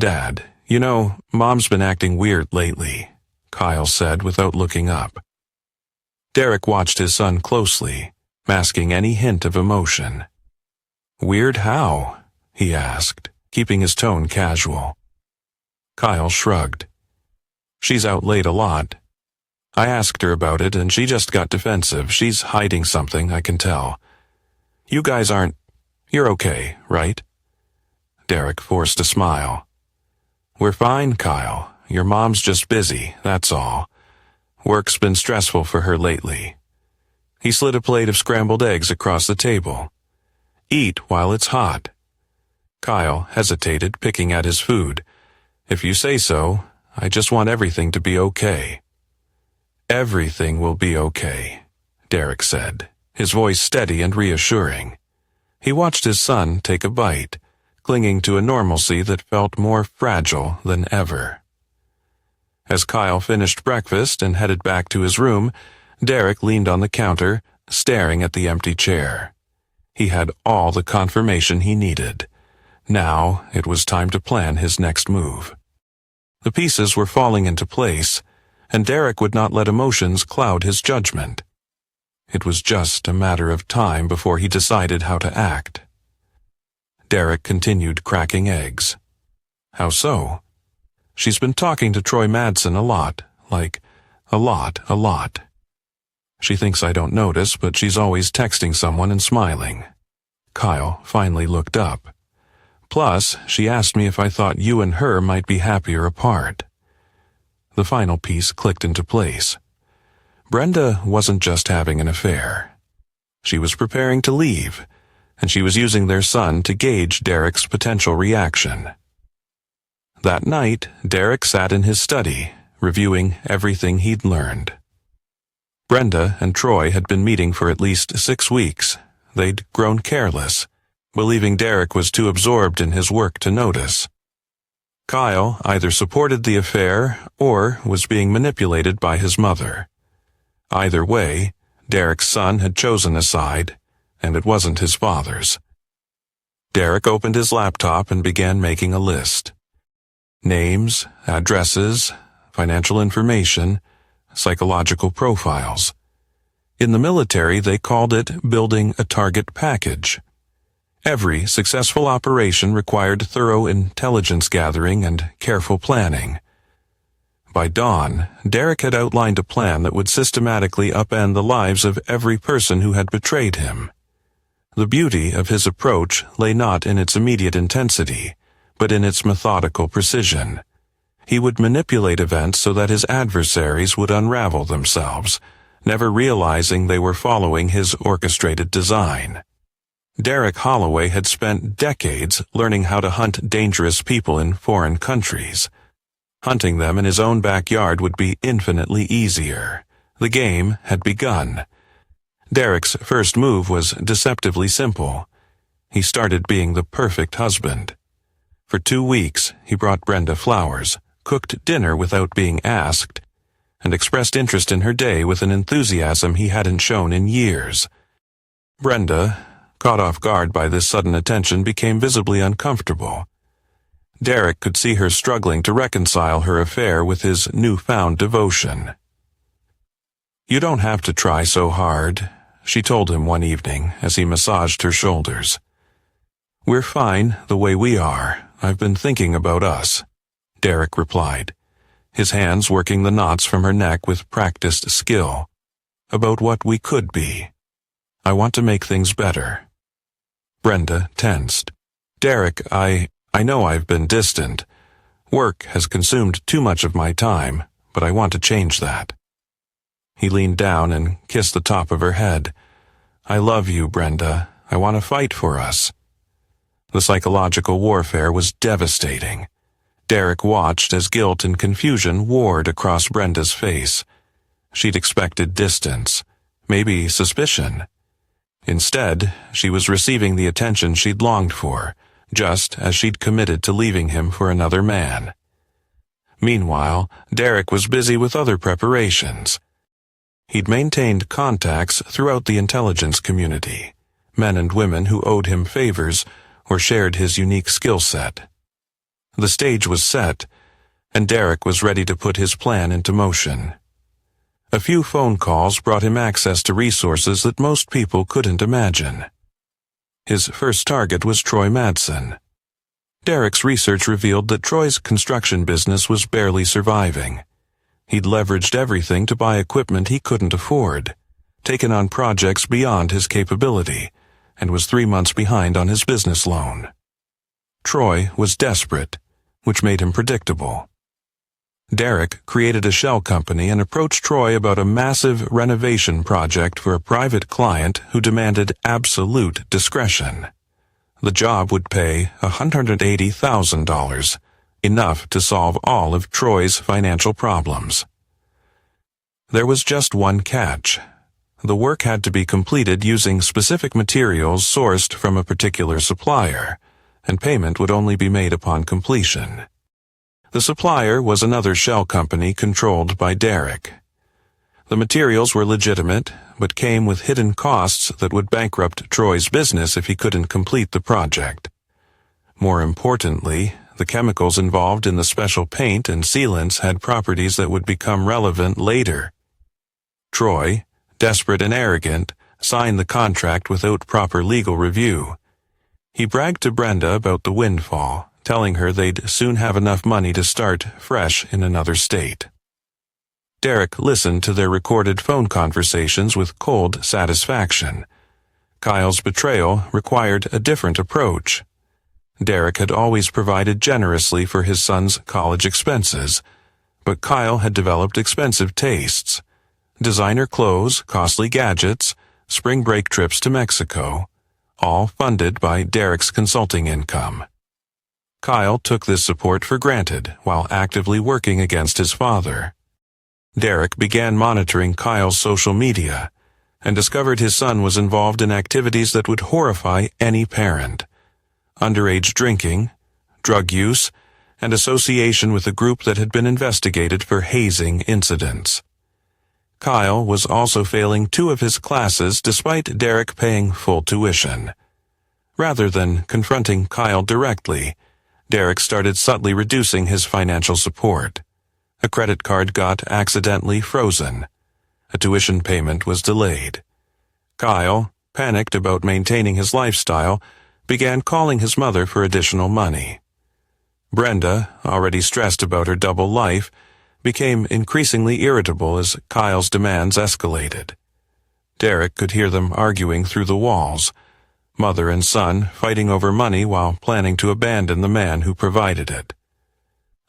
"Dad, Mom's been acting weird lately," Kyle said without looking up. Derek watched his son closely, masking any hint of emotion. "Weird how?" he asked, keeping his tone casual. Kyle shrugged. "She's out late a lot. I asked her about it and she just got defensive. She's hiding something, I can tell. You guys you're okay, right?" Derek forced a smile. "We're fine, Kyle. Your mom's just busy, that's all. Work's been stressful for her lately." He slid a plate of scrambled eggs across the table. "Eat while it's hot." Kyle hesitated, picking at his food. "If you say so, I just want everything to be okay." "Everything will be okay," Derek said, his voice steady and reassuring. He watched his son take a bite, clinging to a normalcy that felt more fragile than ever. As Kyle finished breakfast and headed back to his room, Derek leaned on the counter, staring at the empty chair. He had all the confirmation he needed. Now it was time to plan his next move. The pieces were falling into place, and Derek would not let emotions cloud his judgment. It was just a matter of time before he decided how to act. Derek continued cracking eggs. "How so?" "She's been talking to Troy Madsen a lot, a lot. She thinks I don't notice, but she's always texting someone and smiling." Kyle finally looked up. "Plus, she asked me if I thought you and her might be happier apart." The final piece clicked into place. Brenda wasn't just having an affair. She was preparing to leave, and she was using their son to gauge Derek's potential reaction. That night, Derek sat in his study, reviewing everything he'd learned. Brenda and Troy had been meeting for at least 6 weeks. They'd grown careless, believing Derek was too absorbed in his work to notice. Kyle either supported the affair or was being manipulated by his mother. Either way, Derek's son had chosen a side, and it wasn't his father's. Derek opened his laptop and began making a list. Names, addresses, financial information, psychological profiles. In the military, they called it building a target package. Every successful operation required thorough intelligence gathering and careful planning. By dawn, Derek had outlined a plan that would systematically upend the lives of every person who had betrayed him. The beauty of his approach lay not in its immediate intensity, but in its methodical precision. He would manipulate events so that his adversaries would unravel themselves, never realizing they were following his orchestrated design. Derek Holloway had spent decades learning how to hunt dangerous people in foreign countries. Hunting them in his own backyard would be infinitely easier. The game had begun. Derek's first move was deceptively simple. He started being the perfect husband. For 2 weeks, he brought Brenda flowers, cooked dinner without being asked, and expressed interest in her day with an enthusiasm he hadn't shown in years. Brenda, caught off guard by this sudden attention, became visibly uncomfortable. Derek could see her struggling to reconcile her affair with his newfound devotion. "You don't have to try so hard," she told him one evening as he massaged her shoulders. "We're fine the way we are. I've been thinking about us," Derek replied, his hands working the knots from her neck with practiced skill. "About what we could be. I want to make things better." Brenda tensed. "Derek, I know I've been distant. Work has consumed too much of my time, but I want to change that." He leaned down and kissed the top of her head. "I love you, Brenda. I want to fight for us." The psychological warfare was devastating. Derek watched as guilt and confusion warred across Brenda's face. She'd expected distance, maybe suspicion. Instead, she was receiving the attention she'd longed for, just as she'd committed to leaving him for another man. Meanwhile, Derek was busy with other preparations. He'd maintained contacts throughout the intelligence community, men and women who owed him favors or shared his unique skill set. The stage was set, and Derek was ready to put his plan into motion. A few phone calls brought him access to resources that most people couldn't imagine. His first target was Troy Madsen. Derek's research revealed that Troy's construction business was barely surviving. He'd leveraged everything to buy equipment he couldn't afford, taken on projects beyond his capability, and was 3 months behind on his business loan. Troy was desperate, which made him predictable. Derek created a shell company and approached Troy about a massive renovation project for a private client who demanded absolute discretion. The job would pay $180,000, enough to solve all of Troy's financial problems. There was just one catch. The work had to be completed using specific materials sourced from a particular supplier, and payment would only be made upon completion. The supplier was another shell company controlled by Derek. The materials were legitimate, but came with hidden costs that would bankrupt Troy's business if he couldn't complete the project. More importantly, the chemicals involved in the special paint and sealants had properties that would become relevant later. Troy, desperate and arrogant, signed the contract without proper legal review. He bragged to Brenda about the windfall, telling her they'd soon have enough money to start fresh in another state. Derek listened to their recorded phone conversations with cold satisfaction. Kyle's betrayal required a different approach. Derek had always provided generously for his son's college expenses, but Kyle had developed expensive tastes. Designer clothes, costly gadgets, spring break trips to Mexico, all funded by Derek's consulting income. Kyle took this support for granted while actively working against his father. Derek began monitoring Kyle's social media and discovered his son was involved in activities that would horrify any parent: underage drinking, drug use, and association with a group that had been investigated for hazing incidents. Kyle was also failing 2 of his classes despite Derek paying full tuition. Rather than confronting Kyle directly, Derek started subtly reducing his financial support. A credit card got accidentally frozen. A tuition payment was delayed. Kyle, panicked about maintaining his lifestyle, began calling his mother for additional money. Brenda, already stressed about her double life, became increasingly irritable as Kyle's demands escalated. Derek could hear them arguing through the walls, mother and son fighting over money while planning to abandon the man who provided it.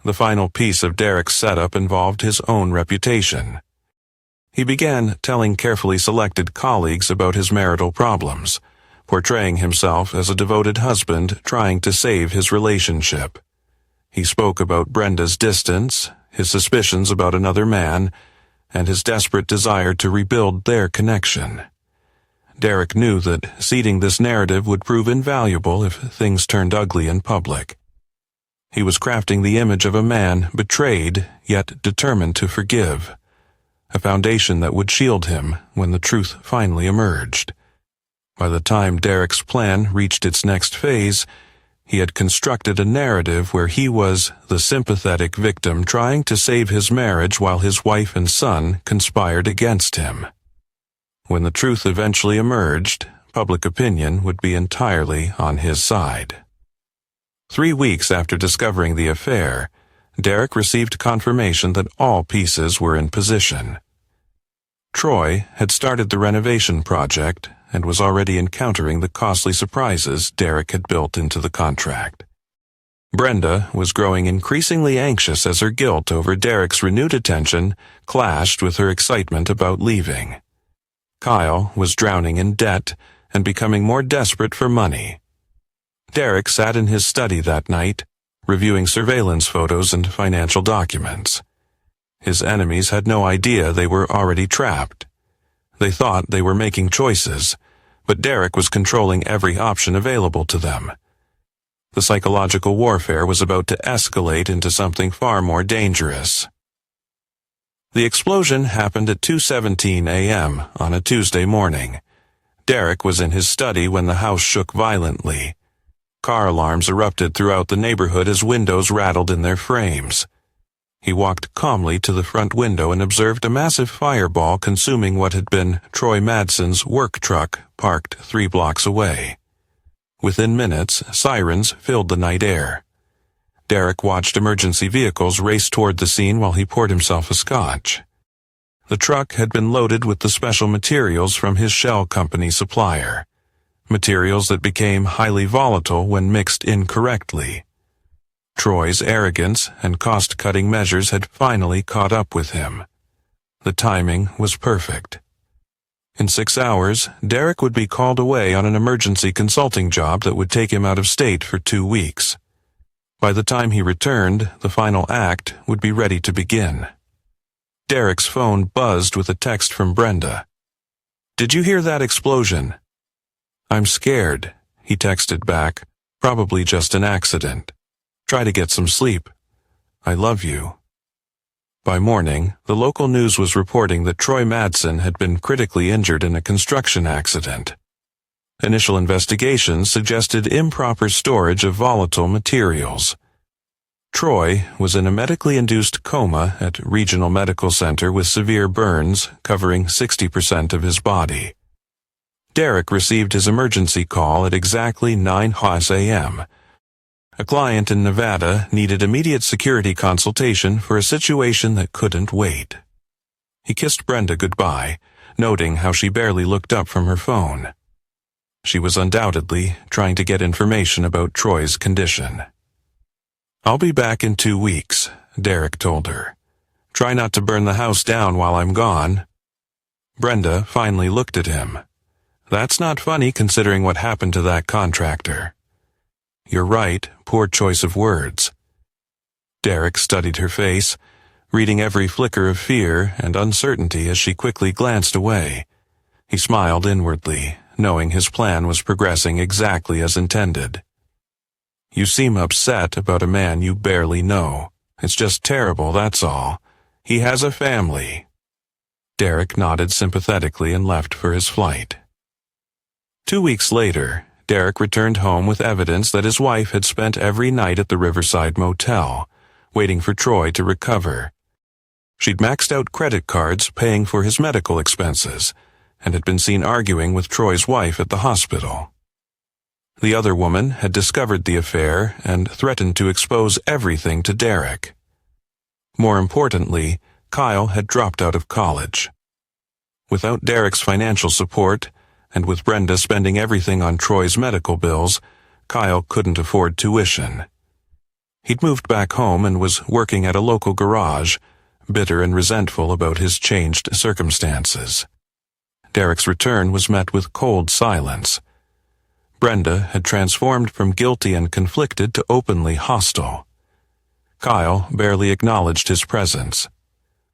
The final piece of Derek's setup involved his own reputation. He began telling carefully selected colleagues about his marital problems, portraying himself as a devoted husband trying to save his relationship. He spoke about Brenda's distance, his suspicions about another man, and his desperate desire to rebuild their connection. Derek knew that seeding this narrative would prove invaluable if things turned ugly in public. He was crafting the image of a man betrayed yet determined to forgive, a foundation that would shield him when the truth finally emerged. By the time Derek's plan reached its next phase, he had constructed a narrative where he was the sympathetic victim trying to save his marriage while his wife and son conspired against him. When the truth eventually emerged, public opinion would be entirely on his side. 3 weeks after discovering the affair, Derek received confirmation that all pieces were in position. Troy had started the renovation project and was already encountering the costly surprises Derek had built into the contract. Brenda was growing increasingly anxious as her guilt over Derek's renewed attention clashed with her excitement about leaving. Kyle was drowning in debt and becoming more desperate for money. Derek sat in his study that night, reviewing surveillance photos and financial documents. His enemies had no idea they were already trapped. They thought they were making choices, but Derek was controlling every option available to them. The psychological warfare was about to escalate into something far more dangerous. The explosion happened at 2:17 a.m. on a Tuesday morning. Derek was in his study when the house shook violently. Car alarms erupted throughout the neighborhood as windows rattled in their frames. He walked calmly to the front window and observed a massive fireball consuming what had been Troy Madsen's work truck parked 3 blocks away. Within minutes, sirens filled the night air. Derek watched emergency vehicles race toward the scene while he poured himself a scotch. The truck had been loaded with the special materials from his shell company supplier, materials that became highly volatile when mixed incorrectly. Troy's arrogance and cost-cutting measures had finally caught up with him. The timing was perfect. In 6 hours, Derek would be called away on an emergency consulting job that would take him out of state for 2 weeks. By the time he returned, the final act would be ready to begin. Derek's phone buzzed with a text from Brenda. "Did you hear that explosion?" "I'm scared," he texted back. "Probably just an accident. Try to get some sleep. I love you." By morning, the local news was reporting that Troy Madsen had been critically injured in a construction accident. Initial investigations suggested improper storage of volatile materials. Troy was in a medically induced coma at Regional Medical Center with severe burns covering 60% of his body. Derek received his emergency call at exactly 9 a.m. A client in Nevada needed immediate security consultation for a situation that couldn't wait. He kissed Brenda goodbye, noting how she barely looked up from her phone. She was undoubtedly trying to get information about Troy's condition. "I'll be back in 2 weeks," Derek told her. "Try not to burn the house down while I'm gone." Brenda finally looked at him. "That's not funny considering what happened to that contractor." "You're right, poor choice of words." Derek studied her face, reading every flicker of fear and uncertainty as she quickly glanced away. He smiled inwardly, knowing his plan was progressing exactly as intended. "You seem upset about a man you barely know. It's just terrible, that's all. He has a family." Derek nodded sympathetically and left for his flight. 2 weeks later, Derek returned home with evidence that his wife had spent every night at the Riverside Motel, waiting for Troy to recover. She'd maxed out credit cards paying for his medical expenses, and had been seen arguing with Troy's wife at the hospital. The other woman had discovered the affair and threatened to expose everything to Derek. More importantly, Kyle had dropped out of college. Without Derek's financial support, and with Brenda spending everything on Troy's medical bills, Kyle couldn't afford tuition. He'd moved back home and was working at a local garage, bitter and resentful about his changed circumstances. Derek's return was met with cold silence. Brenda had transformed from guilty and conflicted to openly hostile. Kyle barely acknowledged his presence.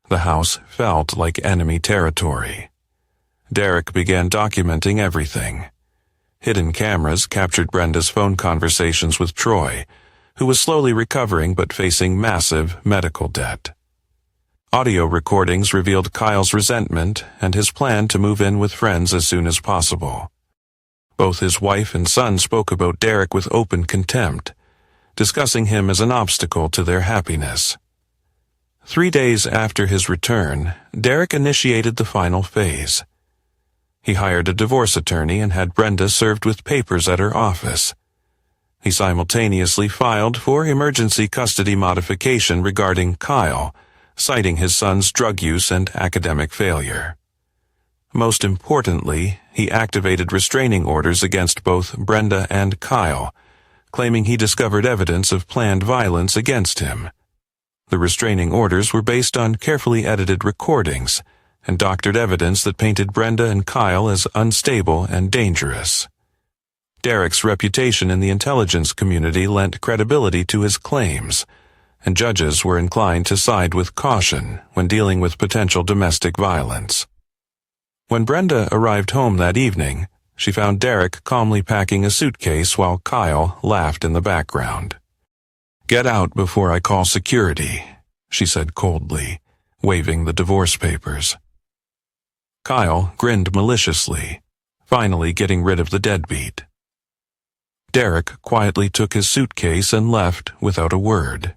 The house felt like enemy territory. Derek began documenting everything. Hidden cameras captured Brenda's phone conversations with Troy, who was slowly recovering but facing massive medical debt. Audio recordings revealed Kyle's resentment and his plan to move in with friends as soon as possible. Both his wife and son spoke about Derek with open contempt, discussing him as an obstacle to their happiness. 3 days after his return, Derek initiated the final phase. He hired a divorce attorney and had Brenda served with papers at her office. He simultaneously filed for emergency custody modification regarding Kyle, citing his son's drug use and academic failure. Most importantly, he activated restraining orders against both Brenda and Kyle, claiming he discovered evidence of planned violence against him. The restraining orders were based on carefully edited recordings and doctored evidence that painted Brenda and Kyle as unstable and dangerous. Derek's reputation in the intelligence community lent credibility to his claims, and judges were inclined to side with caution when dealing with potential domestic violence. When Brenda arrived home that evening, she found Derek calmly packing a suitcase while Kyle laughed in the background. "Get out before I call security," she said coldly, waving the divorce papers. Kyle grinned maliciously, finally getting rid of the deadbeat. Derek quietly took his suitcase and left without a word.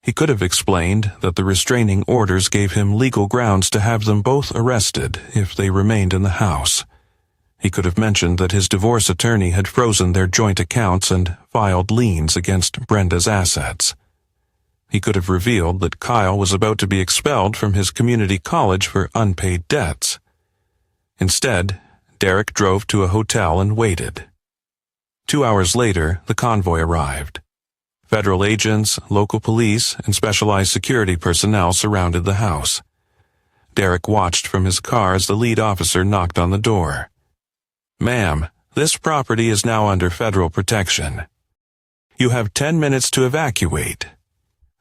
He could have explained that the restraining orders gave him legal grounds to have them both arrested if they remained in the house. He could have mentioned that his divorce attorney had frozen their joint accounts and filed liens against Brenda's assets. He could have revealed that Kyle was about to be expelled from his community college for unpaid debts. Instead, Derek drove to a hotel and waited. 2 hours later, the convoy arrived. Federal agents, local police, and specialized security personnel surrounded the house. Derek watched from his car as the lead officer knocked on the door. "Ma'am, this property is now under federal protection. You have 10 minutes to evacuate."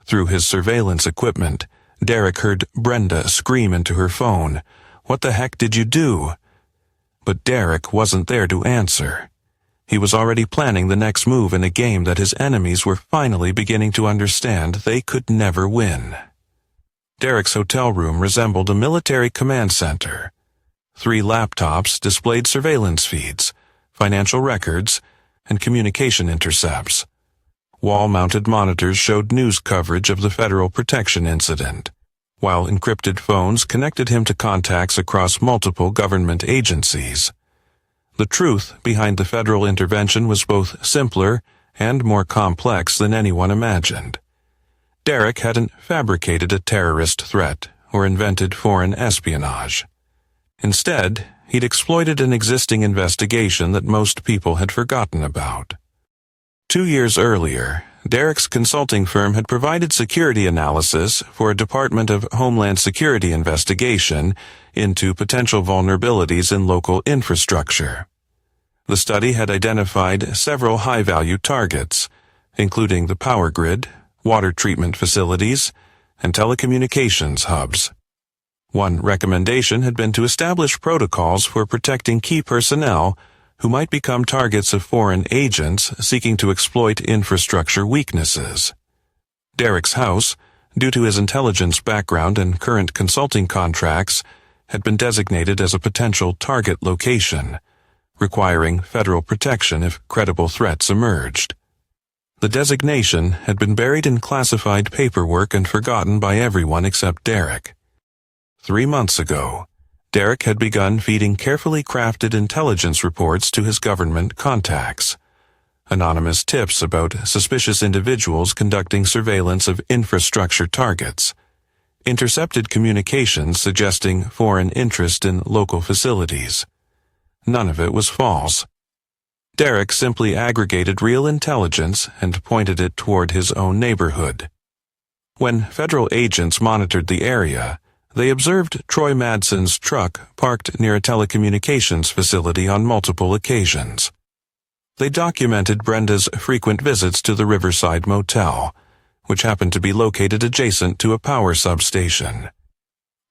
Through his surveillance equipment, Derek heard Brenda scream into her phone, "What the heck did you do?" But Derek wasn't there to answer. He was already planning the next move in a game that his enemies were finally beginning to understand they could never win. Derek's hotel room resembled a military command center. 3 laptops displayed surveillance feeds, financial records, and communication intercepts. Wall-mounted monitors showed news coverage of the federal protection incident, while encrypted phones connected him to contacts across multiple government agencies. The truth behind the federal intervention was both simpler and more complex than anyone imagined. Derek hadn't fabricated a terrorist threat or invented foreign espionage. Instead, he'd exploited an existing investigation that most people had forgotten about. 2 years earlier, Derek's consulting firm had provided security analysis for a Department of Homeland Security investigation into potential vulnerabilities in local infrastructure. The study had identified several high-value targets, including the power grid, water treatment facilities, and telecommunications hubs. One recommendation had been to establish protocols for protecting key personnel who might become targets of foreign agents seeking to exploit infrastructure weaknesses. Derek's house, due to his intelligence background and current consulting contracts, had been designated as a potential target location, requiring federal protection if credible threats emerged. The designation had been buried in classified paperwork and forgotten by everyone except Derek. 3 months ago, Derek had begun feeding carefully crafted intelligence reports to his government contacts. Anonymous tips about suspicious individuals conducting surveillance of infrastructure targets. Intercepted communications suggesting foreign interest in local facilities. None of it was false. Derek simply aggregated real intelligence and pointed it toward his own neighborhood. When federal agents monitored the area, they observed Troy Madsen's truck parked near a telecommunications facility on multiple occasions. They documented Brenda's frequent visits to the Riverside Motel, which happened to be located adjacent to a power substation.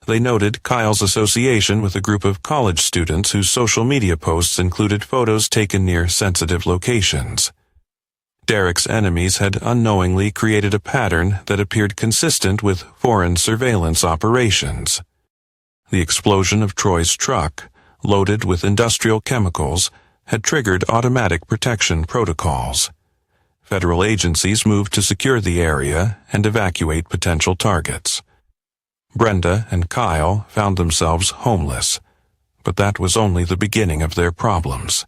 They noted Kyle's association with a group of college students whose social media posts included photos taken near sensitive locations. Derek's enemies had unknowingly created a pattern that appeared consistent with foreign surveillance operations. The explosion of Troy's truck, loaded with industrial chemicals, had triggered automatic protection protocols. Federal agencies moved to secure the area and evacuate potential targets. Brenda and Kyle found themselves homeless, but that was only the beginning of their problems.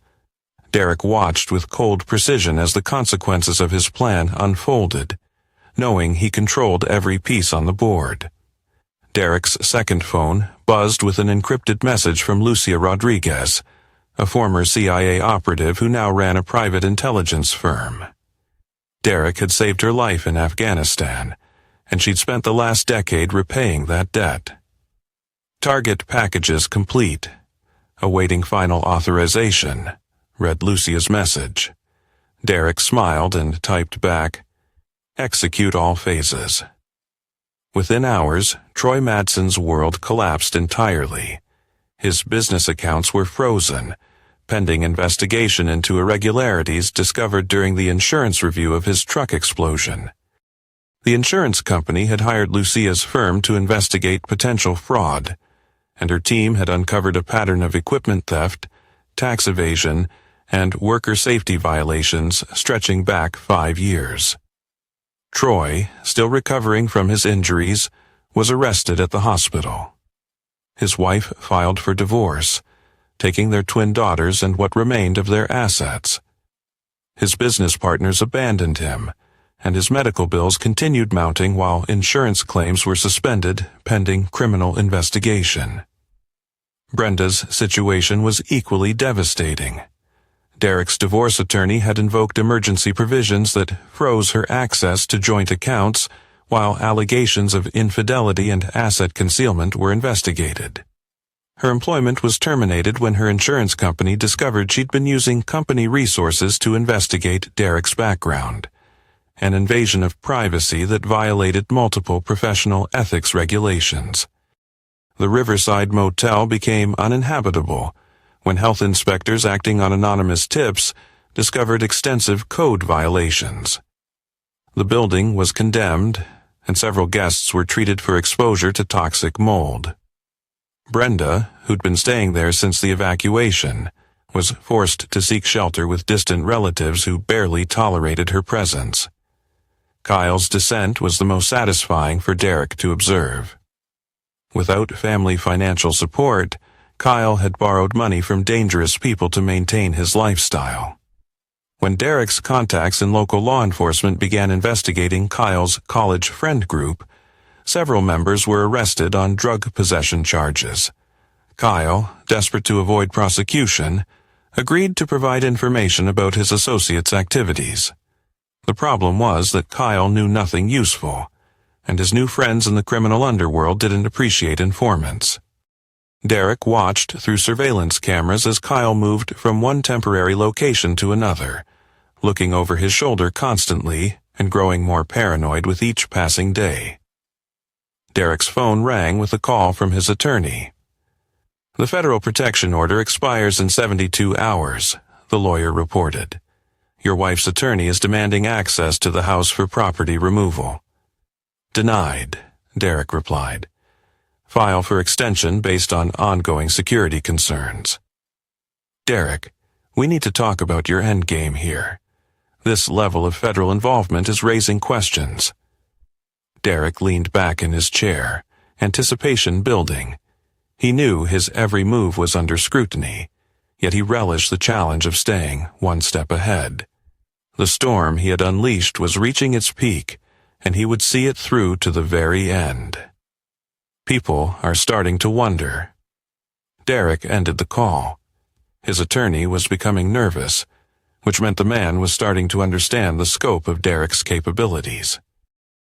Derek watched with cold precision as the consequences of his plan unfolded, knowing he controlled every piece on the board. Derek's second phone buzzed with an encrypted message from Lucia Rodriguez, a former CIA operative who now ran a private intelligence firm. Derek had saved her life in Afghanistan, and she'd spent the last decade repaying that debt. "Target packages complete. Awaiting final authorization," read Lucia's message. Derek smiled and typed back, "Execute all phases." Within hours, Troy Madsen's world collapsed entirely. His business accounts were frozen, pending investigation into irregularities discovered during the insurance review of his truck explosion. The insurance company had hired Lucia's firm to investigate potential fraud, and her team had uncovered a pattern of equipment theft, tax evasion, and worker safety violations stretching back 5 years. Troy, still recovering from his injuries, was arrested at the hospital. His wife filed for divorce, taking their twin daughters and what remained of their assets. His business partners abandoned him, and his medical bills continued mounting while insurance claims were suspended pending criminal investigation. Brenda's situation was equally devastating. Derek's divorce attorney had invoked emergency provisions that froze her access to joint accounts, while allegations of infidelity and asset concealment were investigated. Her employment was terminated when her insurance company discovered she'd been using company resources to investigate Derek's background, an invasion of privacy that violated multiple professional ethics regulations. The Riverside Motel became uninhabitable when health inspectors acting on anonymous tips discovered extensive code violations. The building was condemned, and several guests were treated for exposure to toxic mold. Brenda, who'd been staying there since the evacuation, was forced to seek shelter with distant relatives who barely tolerated her presence. Kyle's descent was the most satisfying for Derek to observe. Without family financial support, Kyle had borrowed money from dangerous people to maintain his lifestyle. When Derek's contacts in local law enforcement began investigating Kyle's college friend group, several members were arrested on drug possession charges. Kyle, desperate to avoid prosecution, agreed to provide information about his associates' activities. The problem was that Kyle knew nothing useful, and his new friends in the criminal underworld didn't appreciate informants. Derek watched through surveillance cameras as Kyle moved from one temporary location to another, looking over his shoulder constantly and growing more paranoid with each passing day. Derek's phone rang with a call from his attorney. "The federal protection order expires in 72 hours, the lawyer reported. "Your wife's attorney is demanding access to the house for property removal." "Denied," Derek replied. "File for extension based on ongoing security concerns." "Derek, we need to talk about your endgame here. This level of federal involvement is raising questions." Derek leaned back in his chair, anticipation building. He knew his every move was under scrutiny, yet he relished the challenge of staying one step ahead. The storm he had unleashed was reaching its peak, and he would see it through to the very end. "People are starting to wonder." Derek ended the call. His attorney was becoming nervous, which meant the man was starting to understand the scope of Derek's capabilities.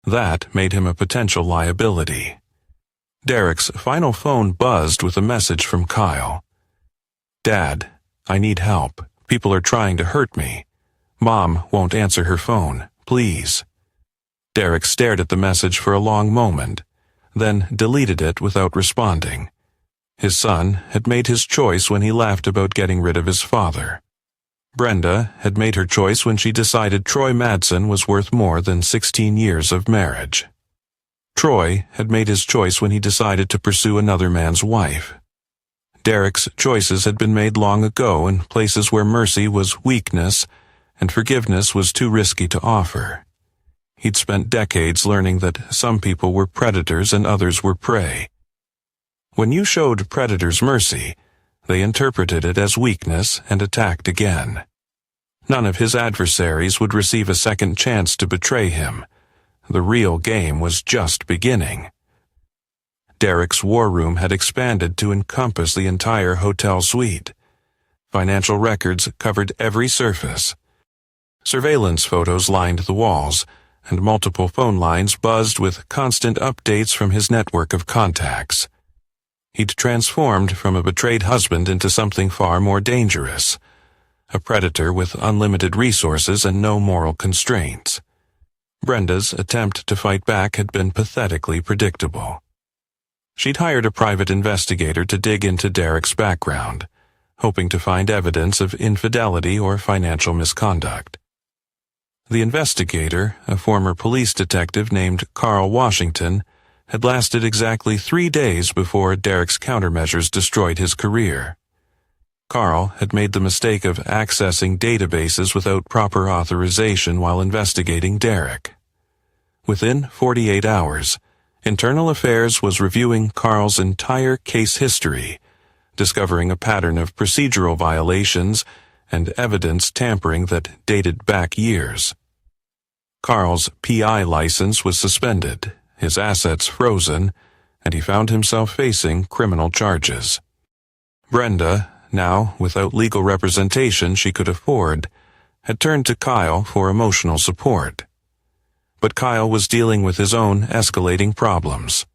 That made him a potential liability. Derek's final phone buzzed with a message from Kyle. "Dad, I need help. People are trying to hurt me. Mom won't answer her phone. Please." Derek stared at the message for a long moment, then deleted it without responding. His son had made his choice when he laughed about getting rid of his father. Brenda had made her choice when she decided Troy Madsen was worth more than 16 years of marriage. Troy had made his choice when he decided to pursue another man's wife. Derek's choices had been made long ago in places where mercy was weakness and forgiveness was too risky to offer. He'd spent decades learning that some people were predators and others were prey. When you showed predators mercy, they interpreted it as weakness and attacked again. None of his adversaries would receive a second chance to betray him. The real game was just beginning. Derek's war room had expanded to encompass the entire hotel suite. Financial records covered every surface. Surveillance photos lined the walls, and multiple phone lines buzzed with constant updates from his network of contacts. He'd transformed from a betrayed husband into something far more dangerous, a predator with unlimited resources and no moral constraints. Brenda's attempt to fight back had been pathetically predictable. She'd hired a private investigator to dig into Derek's background, hoping to find evidence of infidelity or financial misconduct. The investigator, a former police detective named Carl Washington, had lasted exactly 3 days before Derek's countermeasures destroyed his career. Carl had made the mistake of accessing databases without proper authorization while investigating Derek. Within 48 hours, Internal Affairs was reviewing Carl's entire case history, discovering a pattern of procedural violations and evidence tampering that dated back years. Carl's PI license was suspended, his assets frozen, and he found himself facing criminal charges. Brenda, now without legal representation she could afford, had turned to Kyle for emotional support. But Kyle was dealing with his own escalating problems.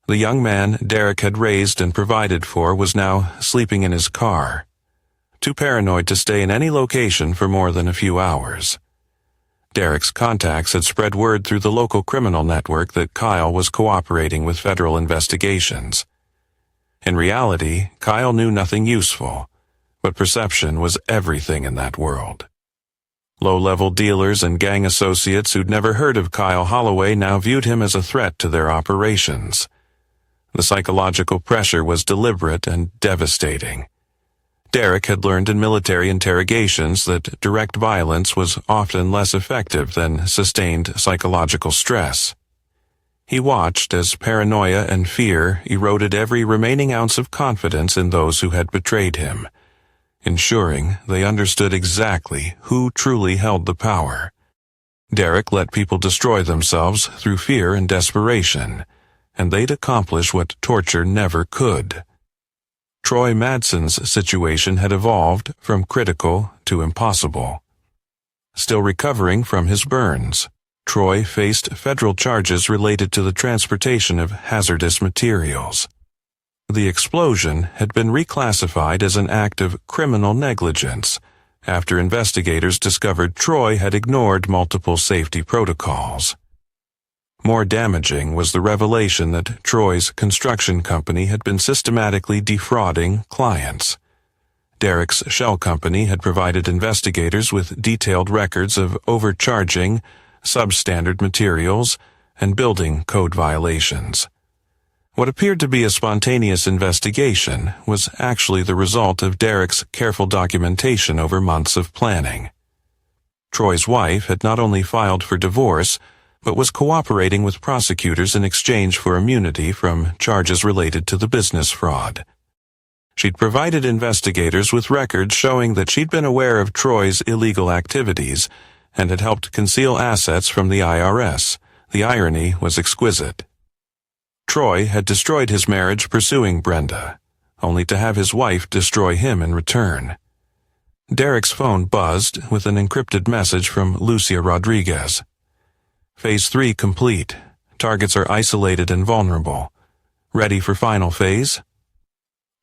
The young man Derek had raised and provided for was now sleeping in his car, too paranoid to stay in any location for more than a few hours. Derek's contacts had spread word through the local criminal network that Kyle was cooperating with federal investigations. In reality, Kyle knew nothing useful, but perception was everything in that world. Low-level dealers and gang associates who'd never heard of Kyle Holloway now viewed him as a threat to their operations. The psychological pressure was deliberate and devastating. Derek had learned in military interrogations that direct violence was often less effective than sustained psychological stress. He watched as paranoia and fear eroded every remaining ounce of confidence in those who had betrayed him, ensuring they understood exactly who truly held the power. Derek let people destroy themselves through fear and desperation, and they'd accomplish what torture never could. Troy Madsen's situation had evolved from critical to impossible. Still recovering from his burns, Troy faced federal charges related to the transportation of hazardous materials. The explosion had been reclassified as an act of criminal negligence after investigators discovered Troy had ignored multiple safety protocols. More damaging was the revelation that Troy's construction company had been systematically defrauding clients. Derek's shell company had provided investigators with detailed records of overcharging, substandard materials, and building code violations. What appeared to be a spontaneous investigation was actually the result of Derek's careful documentation over months of planning. Troy's wife had not only filed for divorce, but was cooperating with prosecutors in exchange for immunity from charges related to the business fraud. She'd provided investigators with records showing that she'd been aware of Troy's illegal activities and had helped conceal assets from the IRS. The irony was exquisite. Troy had destroyed his marriage pursuing Brenda, only to have his wife destroy him in return. Derek's phone buzzed with an encrypted message from Lucia Rodriguez. Phase 3 complete. Targets are isolated and vulnerable. Ready for final phase?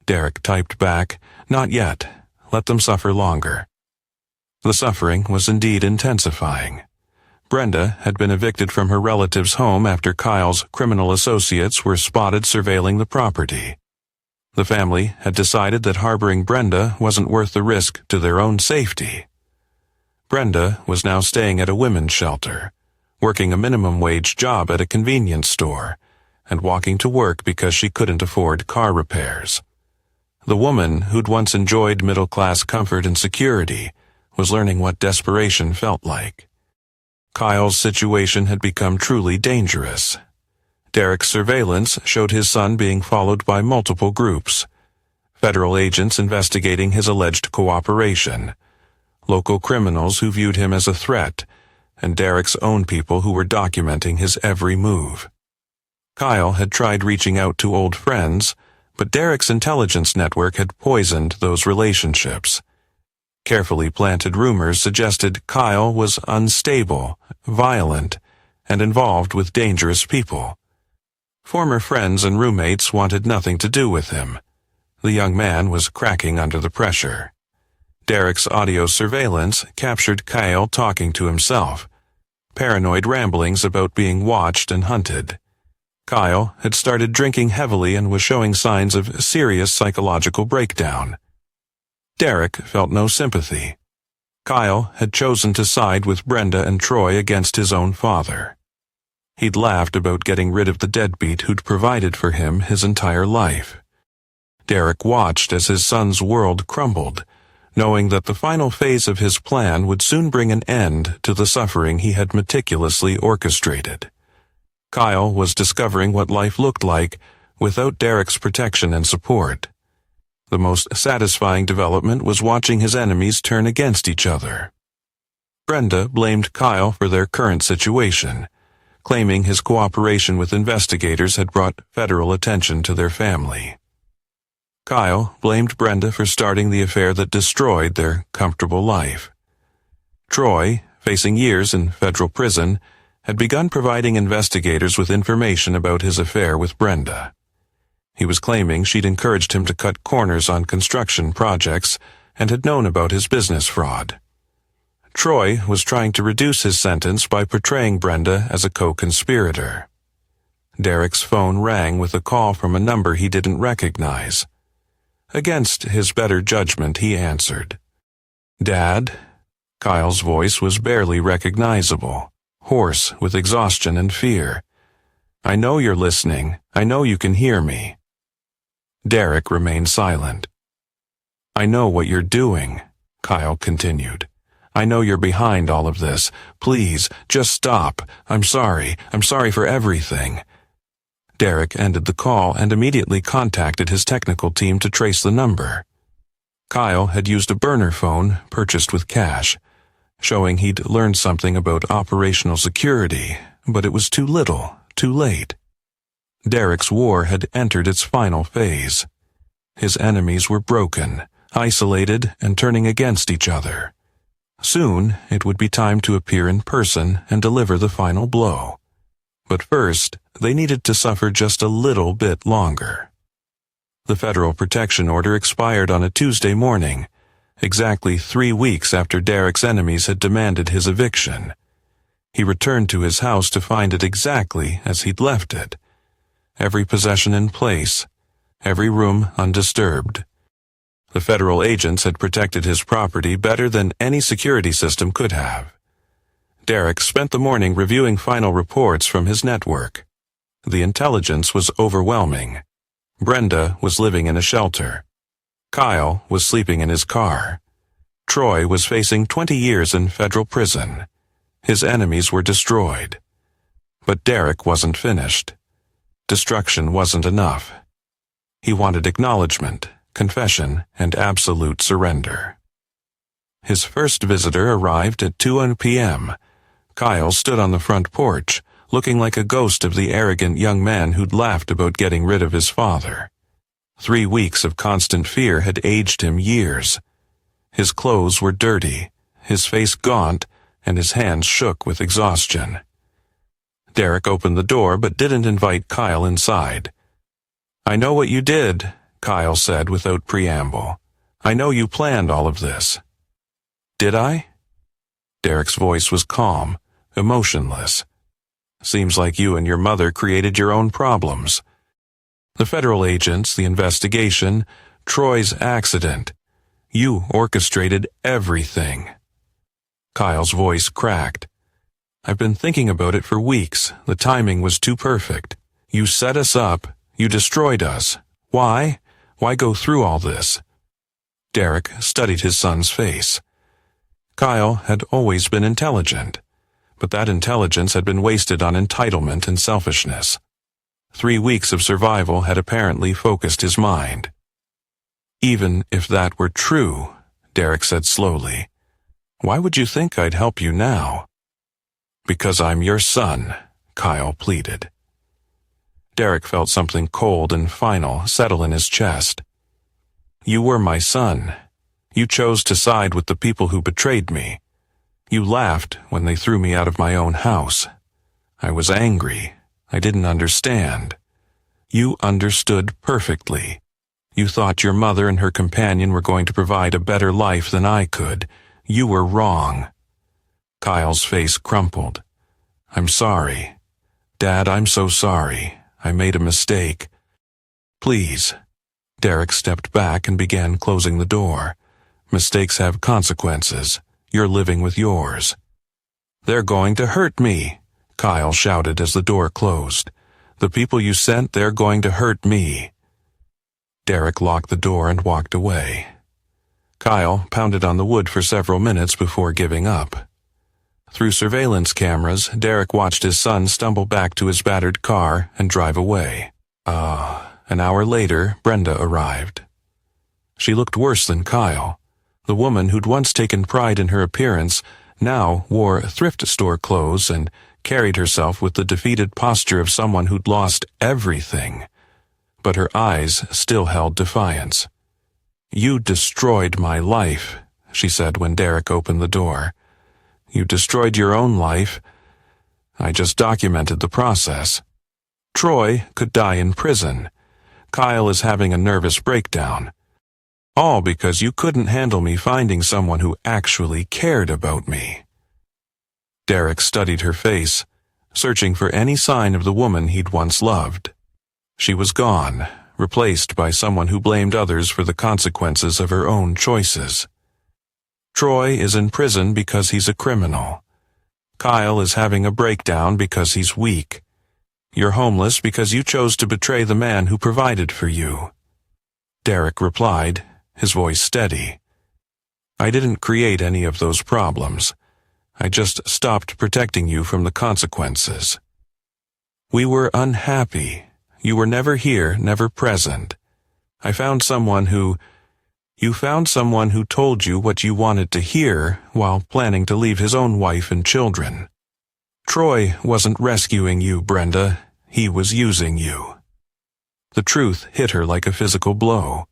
Derek typed back, "Not yet. Let them suffer longer." The suffering was indeed intensifying. Brenda had been evicted from her relative's home after Kyle's criminal associates were spotted surveilling the property. The family had decided that harboring Brenda wasn't worth the risk to their own safety. Brenda was now staying at a women's shelter, working a minimum-wage job at a convenience store, and walking to work because she couldn't afford car repairs. The woman who'd once enjoyed middle-class comfort and security was learning what desperation felt like. Kyle's situation had become truly dangerous. Derek's surveillance showed his son being followed by multiple groups. Federal agents investigating his alleged cooperation, local criminals who viewed him as a threat, and Derek's own people who were documenting his every move. Kyle had tried reaching out to old friends, but Derek's intelligence network had poisoned those relationships. Carefully planted rumors suggested Kyle was unstable, violent, and involved with dangerous people. Former friends and roommates wanted nothing to do with him. The young man was cracking under the pressure. Derek's audio surveillance captured Kyle talking to himself, paranoid ramblings about being watched and hunted. Kyle had started drinking heavily and was showing signs of serious psychological breakdown. Derek felt no sympathy. Kyle had chosen to side with Brenda and Troy against his own father. He'd laughed about getting rid of the deadbeat who'd provided for him his entire life. Derek watched as his son's world crumbled, knowing that the final phase of his plan would soon bring an end to the suffering he had meticulously orchestrated. Kyle was discovering what life looked like without Derek's protection and support. The most satisfying development was watching his enemies turn against each other. Brenda blamed Kyle for their current situation, claiming his cooperation with investigators had brought federal attention to their family. Kyle blamed Brenda for starting the affair that destroyed their comfortable life. Troy, facing years in federal prison, had begun providing investigators with information about his affair with Brenda. He was claiming she'd encouraged him to cut corners on construction projects and had known about his business fraud. Troy was trying to reduce his sentence by portraying Brenda as a co-conspirator. Derek's phone rang with a call from a number he didn't recognize. Against his better judgment, he answered. "Dad?" Kyle's voice was barely recognizable, hoarse with exhaustion and fear. "I know you're listening. I know you can hear me." Derek remained silent. "I know what you're doing," Kyle continued. "I know you're behind all of this. Please, just stop. I'm sorry. I'm sorry for everything." Derek ended the call and immediately contacted his technical team to trace the number. Kyle had used a burner phone purchased with cash, showing he'd learned something about operational security, but it was too little, too late. Derek's war had entered its final phase. His enemies were broken, isolated, and turning against each other. Soon, it would be time to appear in person and deliver the final blow. But first, they needed to suffer just a little bit longer. The federal protection order expired on a Tuesday morning, exactly 3 weeks after Derek's enemies had demanded his eviction. He returned to his house to find it exactly as he'd left it. Every possession in place, every room undisturbed. The federal agents had protected his property better than any security system could have. Derek spent the morning reviewing final reports from his network. The intelligence was overwhelming. Brenda was living in a shelter. Kyle was sleeping in his car. Troy was facing 20 years in federal prison. His enemies were destroyed. But Derek wasn't finished. Destruction wasn't enough. He wanted acknowledgement, confession, and absolute surrender. His first visitor arrived at 2 p.m. Kyle stood on the front porch, looking like a ghost of the arrogant young man who'd laughed about getting rid of his father. 3 weeks of constant fear had aged him years. His clothes were dirty, his face gaunt, and his hands shook with exhaustion. Derek opened the door but didn't invite Kyle inside. "I know what you did," Kyle said without preamble. "I know you planned all of this." "Did I?" Derek's voice was calm, emotionless. "Seems like you and your mother created your own problems. The federal agents, the investigation, Troy's accident. You orchestrated everything." Kyle's voice cracked. "I've been thinking about it for weeks. The timing was too perfect. You set us up. You destroyed us. Why? Why go through all this?" Derek studied his son's face. Kyle had always been intelligent, but that intelligence had been wasted on entitlement and selfishness. 3 weeks of survival had apparently focused his mind. "Even if that were true," Derek said slowly, "why would you think I'd help you now?" "Because I'm your son," Kyle pleaded. Derek felt something cold and final settle in his chest. "You were my son. You chose to side with the people who betrayed me. You laughed when they threw me out of my own house. I was angry. I didn't understand. You understood perfectly. You thought your mother and her companion were going to provide a better life than I could. You were wrong." Kyle's face crumpled. "I'm sorry. Dad, I'm so sorry. I made a mistake. Please." Derek stepped back and began closing the door. "Mistakes have consequences. You're living with yours." "They're going to hurt me," Kyle shouted as the door closed. "The people you sent, they're going to hurt me." Derek locked the door and walked away. Kyle pounded on the wood for several minutes before giving up. Through surveillance cameras, Derek watched his son stumble back to his battered car and drive away. An hour later, Brenda arrived. She looked worse than Kyle. The woman who'd once taken pride in her appearance now wore thrift store clothes and carried herself with the defeated posture of someone who'd lost everything. But her eyes still held defiance. "You destroyed my life," she said when Derek opened the door. "You destroyed your own life. I just documented the process. Troy could die in prison. Kyle is having a nervous breakdown. All because you couldn't handle me finding someone who actually cared about me." Derek studied her face, searching for any sign of the woman he'd once loved. She was gone, replaced by someone who blamed others for the consequences of her own choices. Troy is in prison because he's a criminal. Kyle is having a breakdown because he's weak. You're homeless because you chose to betray the man who provided for you. Derek replied, his voice steady. "I didn't create any of those problems. I just stopped protecting you from the consequences. We were unhappy. You were never here, never present. I found someone who... You found someone who told you what you wanted to hear while planning to leave his own wife and children. Troy wasn't rescuing you, Brenda. He was using you." The truth hit her like a physical blow.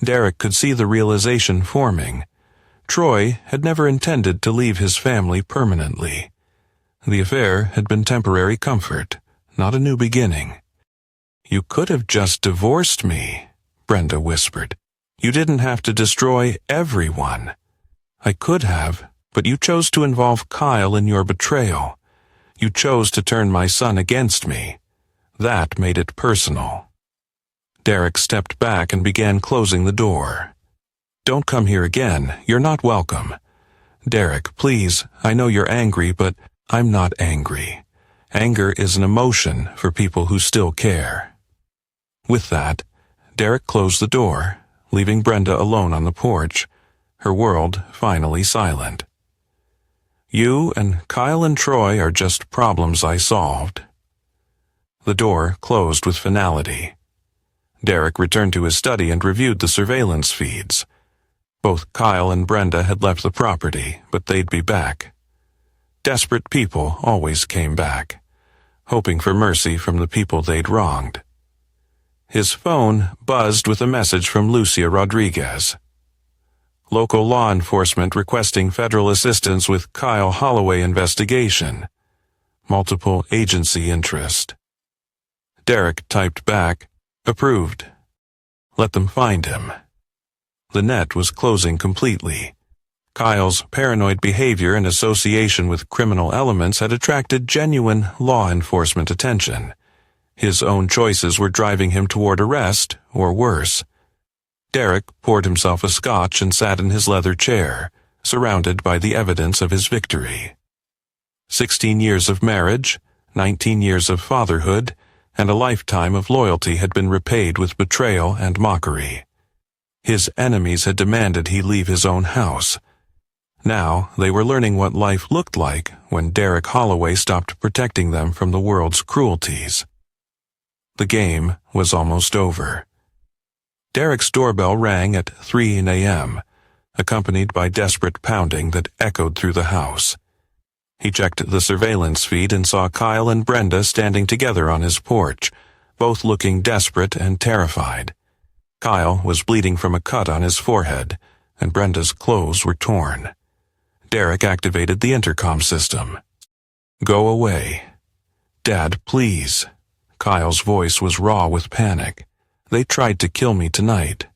Derek could see the realization forming. Troy had never intended to leave his family permanently. The affair had been temporary comfort, not a new beginning. "You could have just divorced me," Brenda whispered. "You didn't have to destroy everyone." "I could have, but you chose to involve Kyle in your betrayal. You chose to turn my son against me. That made it personal." Derek stepped back and began closing the door. "Don't come here again. You're not welcome." "Derek, please, I know you're angry, but I'm not angry. Anger is an emotion for people who still care." With that, Derek closed the door, leaving Brenda alone on the porch, her world finally silent. "You and Kyle and Troy are just problems I solved." The door closed with finality. Derek returned to his study and reviewed the surveillance feeds. Both Kyle and Brenda had left the property, but they'd be back. Desperate people always came back, hoping for mercy from the people they'd wronged. His phone buzzed with a message from Lucia Rodriguez. "Local law enforcement requesting federal assistance with Kyle Holloway investigation. Multiple agency interest." Derek typed back, "Approved. Let them find him." The net was closing completely. Kyle's paranoid behavior and association with criminal elements had attracted genuine law enforcement attention. His own choices were driving him toward arrest, or worse. Derek poured himself a scotch and sat in his leather chair, surrounded by the evidence of his victory. 16 years of marriage, 19 years of fatherhood, and a lifetime of loyalty had been repaid with betrayal and mockery. His enemies had demanded he leave his own house. Now they were learning what life looked like when Derek Holloway stopped protecting them from the world's cruelties. The game was almost over. Derek's doorbell rang at 3 a.m., accompanied by desperate pounding that echoed through the house. He checked the surveillance feed and saw Kyle and Brenda standing together on his porch, both looking desperate and terrified. Kyle was bleeding from a cut on his forehead, and Brenda's clothes were torn. Derek activated the intercom system. "Go away. Dad, please." Kyle's voice was raw with panic. "They tried to kill me tonight.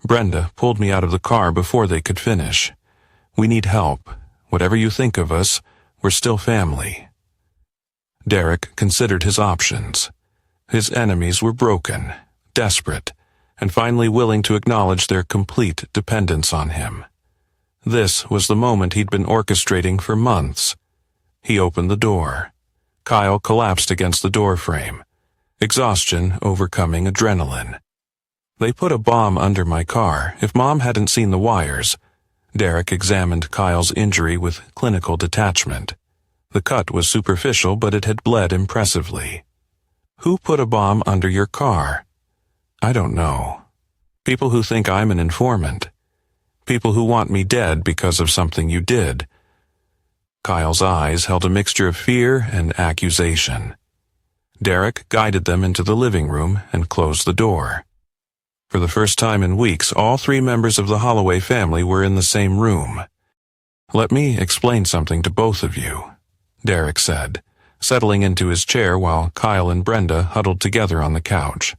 Brenda pulled me out of the car before they could finish. We need help. Whatever you think of us, we're still family." Derek considered his options. His enemies were broken, desperate, and finally willing to acknowledge their complete dependence on him. This was the moment he'd been orchestrating for months. He opened the door. Kyle collapsed against the door frame, exhaustion overcoming adrenaline. They put a bomb under my car. If Mom hadn't seen the wires. Derek examined Kyle's injury with clinical detachment. The cut was superficial, but it had bled impressively. Who put a bomb under your car? I don't know. People who think I'm an informant. People who want me dead because of something you did. Kyle's eyes held a mixture of fear and accusation. Derek guided them into the living room and closed the door. For the first time in weeks, all 3 members of the Holloway family were in the same room. Let me explain something to both of you, Derek said, settling into his chair while Kyle and Brenda huddled together on the couch.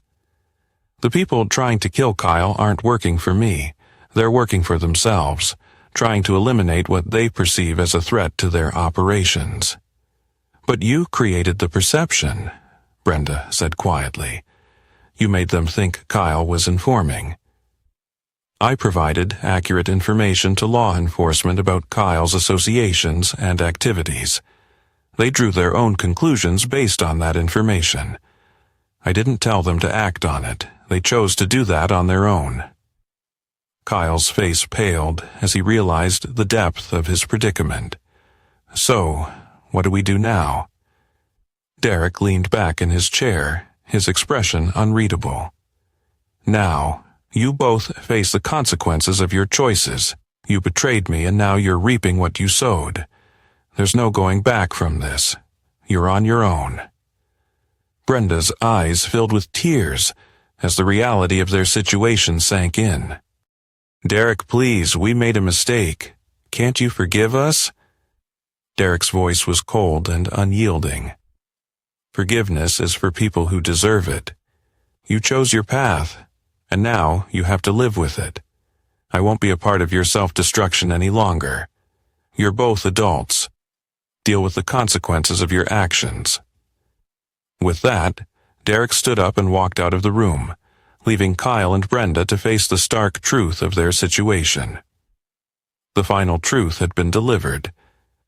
The people trying to kill Kyle aren't working for me. They're working for themselves, trying to eliminate what they perceive as a threat to their operations. But you created the perception, Brenda said quietly. You made them think Kyle was informing. I provided accurate information to law enforcement about Kyle's associations and activities. They drew their own conclusions based on that information. I didn't tell them to act on it. They chose to do that on their own. Kyle's face paled as he realized the depth of his predicament. So, what do we do now? Derek leaned back in his chair, his expression unreadable. Now, you both face the consequences of your choices. You betrayed me and now you're reaping what you sowed. There's no going back from this. You're on your own. Brenda's eyes filled with tears as the reality of their situation sank in. Derek, please, we made a mistake. Can't you forgive us? Derek's voice was cold and unyielding. Forgiveness is for people who deserve it. You chose your path, and now you have to live with it. I won't be a part of your self-destruction any longer. You're both adults. Deal with the consequences of your actions. With that, Derek stood up and walked out of the room, leaving Kyle and Brenda to face the stark truth of their situation. The final truth had been delivered,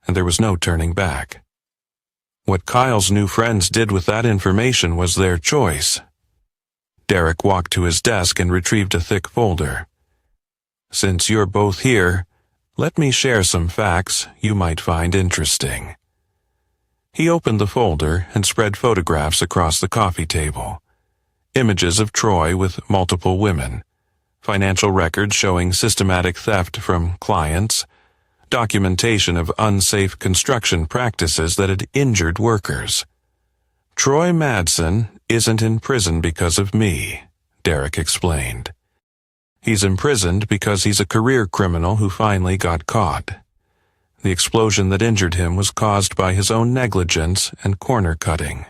and there was no turning back. What Kyle's new friends did with that information was their choice. Derek walked to his desk and retrieved a thick folder. Since you're both here, let me share some facts you might find interesting. He opened the folder and spread photographs across the coffee table. Images of Troy with multiple women, financial records showing systematic theft from clients, documentation of unsafe construction practices that had injured workers. Troy Madsen isn't in prison because of me, Derek explained. He's imprisoned because he's a career criminal who finally got caught. The explosion that injured him was caused by his own negligence and corner cutting.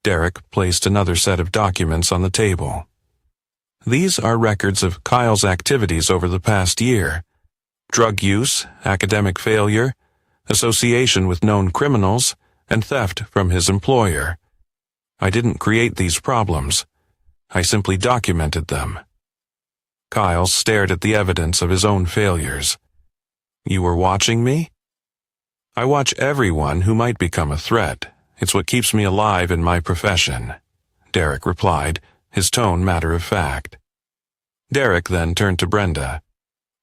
Derek placed another set of documents on the table. These are records of Kyle's activities over the past year. Drug use, academic failure, association with known criminals, and theft from his employer. I didn't create these problems. I simply documented them. Kyle stared at the evidence of his own failures. You were watching me? I watch everyone who might become a threat. It's what keeps me alive in my profession, Derek replied, his tone matter of fact. Derek then turned to Brenda.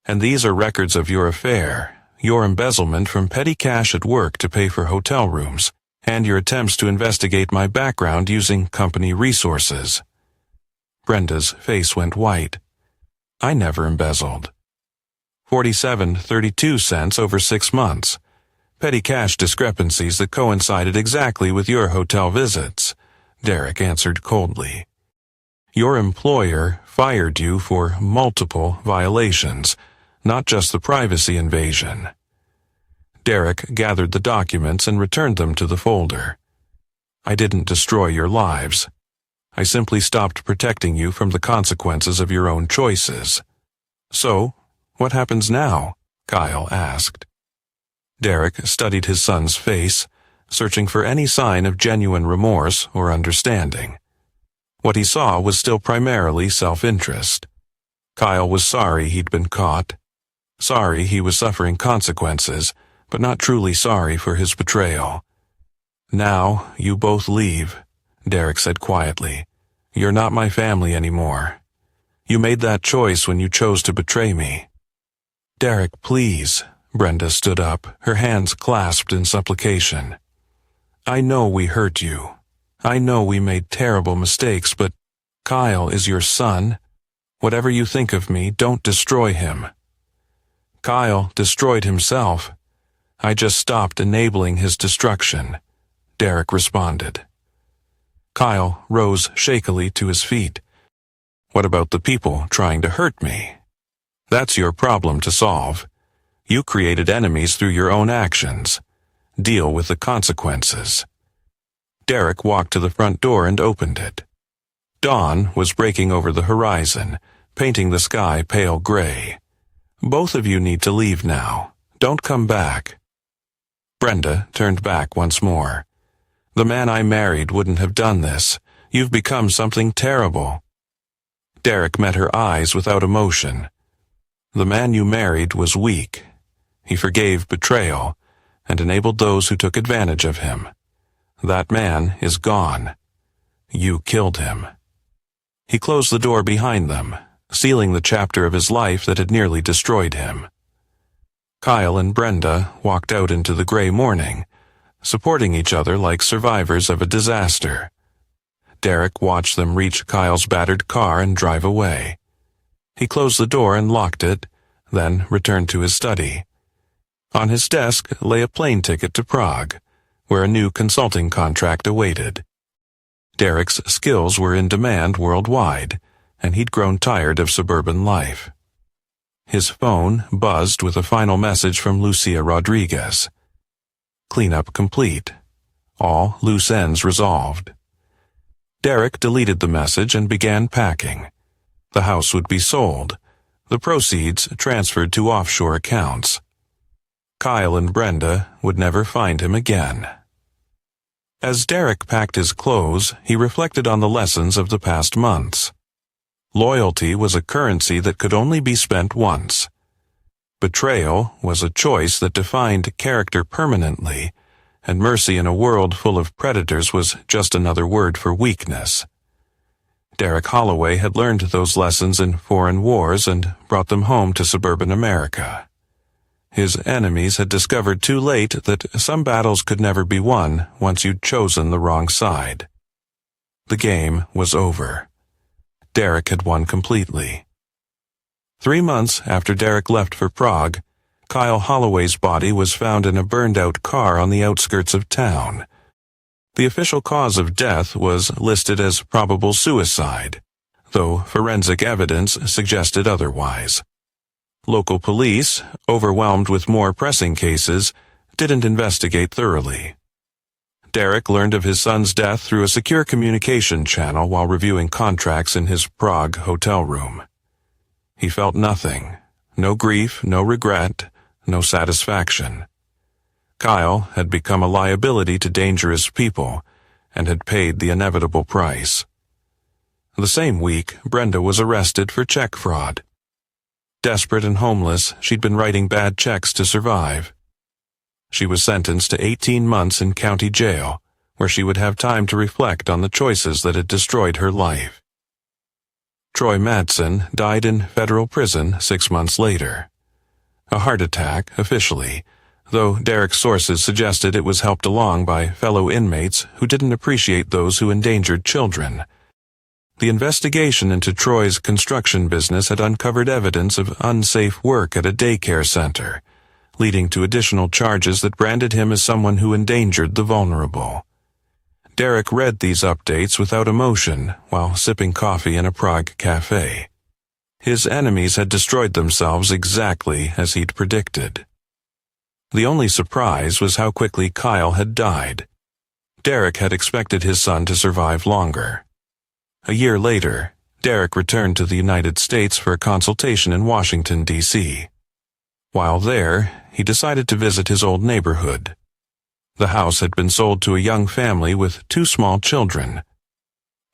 And these are records of your affair, your embezzlement from petty cash at work to pay for hotel rooms, and your attempts to investigate my background using company resources. Brenda's face went white. I never embezzled. 47.32 cents over 6 months. Petty cash discrepancies that coincided exactly with your hotel visits, Derek answered coldly. Your employer fired you for multiple violations, not just the privacy invasion. Derek gathered the documents and returned them to the folder. I didn't destroy your lives. I simply stopped protecting you from the consequences of your own choices. So, what happens now? Kyle asked. Derek studied his son's face, searching for any sign of genuine remorse or understanding. What he saw was still primarily self-interest. Kyle was sorry he'd been caught. Sorry he was suffering consequences, but not truly sorry for his betrayal. Now, you both leave, Derek said quietly. You're not my family anymore. You made that choice when you chose to betray me. Derek, please. Brenda stood up, her hands clasped in supplication. I know we hurt you. I know we made terrible mistakes, but Kyle is your son. Whatever you think of me, don't destroy him. Kyle destroyed himself. I just stopped enabling his destruction, Derek responded. Kyle rose shakily to his feet. What about the people trying to hurt me? That's your problem to solve. You created enemies through your own actions. Deal with the consequences. Derek walked to the front door and opened it. Dawn was breaking over the horizon, painting the sky pale gray. Both of you need to leave now. Don't come back. Brenda turned back once more. The man I married wouldn't have done this. You've become something terrible. Derek met her eyes without emotion. The man you married was weak. He forgave betrayal and enabled those who took advantage of him. That man is gone. You killed him. He closed the door behind them, sealing the chapter of his life that had nearly destroyed him. Kyle and Brenda walked out into the gray morning, supporting each other like survivors of a disaster. Derek watched them reach Kyle's battered car and drive away. He closed the door and locked it, then returned to his study. On his desk lay a plane ticket to Prague, where a new consulting contract awaited. Derek's skills were in demand worldwide, and he'd grown tired of suburban life. His phone buzzed with a final message from Lucia Rodriguez. Cleanup complete. All loose ends resolved. Derek deleted the message and began packing. The house would be sold, the proceeds transferred to offshore accounts. Kyle and Brenda would never find him again. As Derek packed his clothes, he reflected on the lessons of the past months. Loyalty was a currency that could only be spent once. Betrayal was a choice that defined character permanently, and mercy in a world full of predators was just another word for weakness. Derek Holloway had learned those lessons in foreign wars and brought them home to suburban America. His enemies had discovered too late that some battles could never be won once you'd chosen the wrong side. The game was over. Derek had won completely. 3 months after Derek left for Prague, Kyle Holloway's body was found in a burned-out car on the outskirts of town. The official cause of death was listed as probable suicide, though forensic evidence suggested otherwise. Local police, overwhelmed with more pressing cases, didn't investigate thoroughly. Derek learned of his son's death through a secure communication channel while reviewing contracts in his Prague hotel room. He felt nothing, no grief, no regret, no satisfaction. Kyle had become a liability to dangerous people and had paid the inevitable price. The same week, Brenda was arrested for check fraud. Desperate and homeless, she'd been writing bad checks to survive. She was sentenced to 18 months in county jail, where she would have time to reflect on the choices that had destroyed her life. Troy Madsen died in federal prison 6 months later. A heart attack, officially, though Derek's sources suggested it was helped along by fellow inmates who didn't appreciate those who endangered children. The investigation into Troy's construction business had uncovered evidence of unsafe work at a daycare center, leading to additional charges that branded him as someone who endangered the vulnerable. Derek read these updates without emotion while sipping coffee in a Prague cafe. His enemies had destroyed themselves exactly as he'd predicted. The only surprise was how quickly Kyle had died. Derek had expected his son to survive longer. A year later, Derek returned to the United States for a consultation in Washington, D.C. While there, he decided to visit his old neighborhood. The house had been sold to a young family with 2 small children.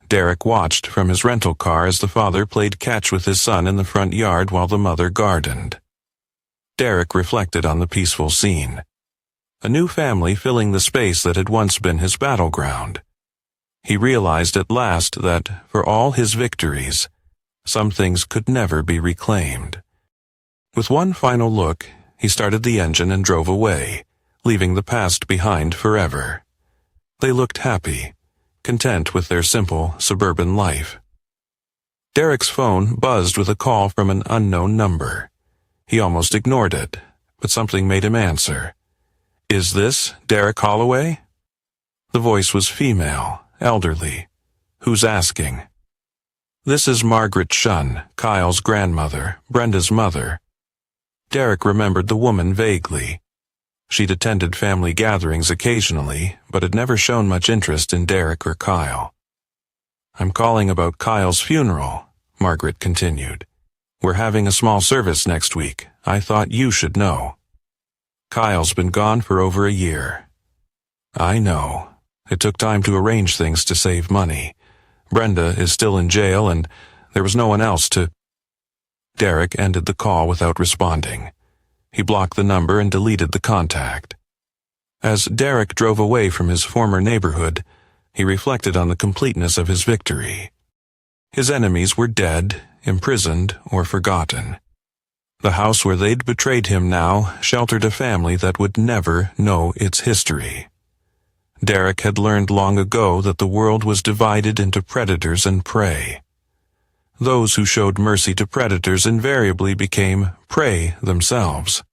Derek watched from his rental car as the father played catch with his son in the front yard while the mother gardened. Derek reflected on the peaceful scene. A new family filling the space that had once been his battleground. He realized at last that, for all his victories, Some things could never be reclaimed. With one final look, he started the engine and drove away, leaving the past behind forever. They looked happy, content with their simple suburban life. Derek's phone buzzed with a call from an unknown number. He almost ignored it, but something made him answer. "Is this Derek Holloway?" The voice was female, elderly. "Who's asking?" "This is Margaret Shunn, Kyle's grandmother, Brenda's mother." Derek remembered the woman vaguely. She'd attended family gatherings occasionally, but had never shown much interest in Derek or Kyle. "I'm calling about Kyle's funeral," Margaret continued. "We're having a small service next week. I thought you should know." "Kyle's been gone for over a year." "I know. It took time to arrange things to save money. Brenda is still in jail and there was no one else to—" Derek ended the call without responding. He blocked the number and deleted the contact. As Derek drove away from his former neighborhood, he reflected on the completeness of his victory. His enemies were dead, imprisoned, or forgotten. The house where they'd betrayed him now sheltered a family that would never know its history. Derek had learned long ago that the world was divided into predators and prey. Those who showed mercy to predators invariably became prey themselves.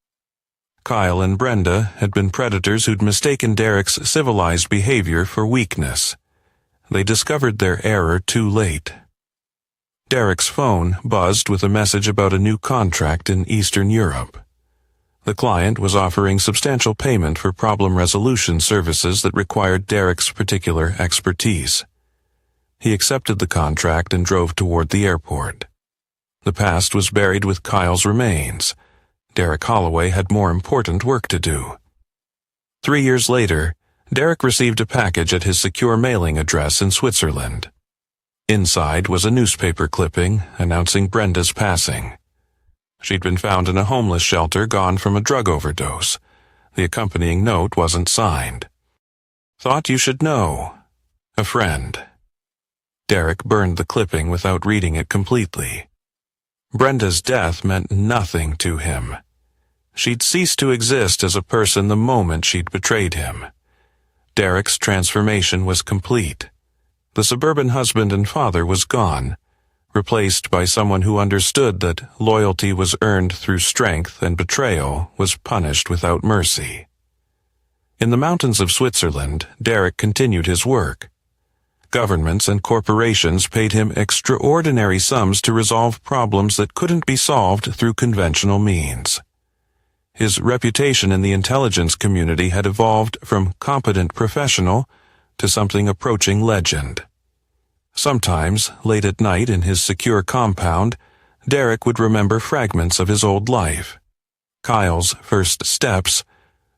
Kyle and Brenda had been predators who'd mistaken Derek's civilized behavior for weakness. They discovered their error too late. Derek's phone buzzed with a message about a new contract in Eastern Europe. The client was offering substantial payment for problem resolution services that required Derek's particular expertise. He accepted the contract and drove toward the airport. The past was buried with Kyle's remains. Derek Holloway had more important work to do. 3 years later, Derek received a package at his secure mailing address in Switzerland. Inside was a newspaper clipping announcing Brenda's passing. She'd been found in a homeless shelter gone from a drug overdose. The accompanying note wasn't signed. "Thought you should know. A friend." Derek burned the clipping without reading it completely. Brenda's death meant nothing to him. She'd ceased to exist as a person the moment she'd betrayed him. Derek's transformation was complete. The suburban husband and father was gone, replaced by someone who understood that loyalty was earned through strength and betrayal was punished without mercy. In the mountains of Switzerland, Derek continued his work. Governments and corporations paid him extraordinary sums to resolve problems that couldn't be solved through conventional means. His reputation in the intelligence community had evolved from competent professional to something approaching legend. Sometimes, late at night in his secure compound, Derek would remember fragments of his old life. Kyle's first steps,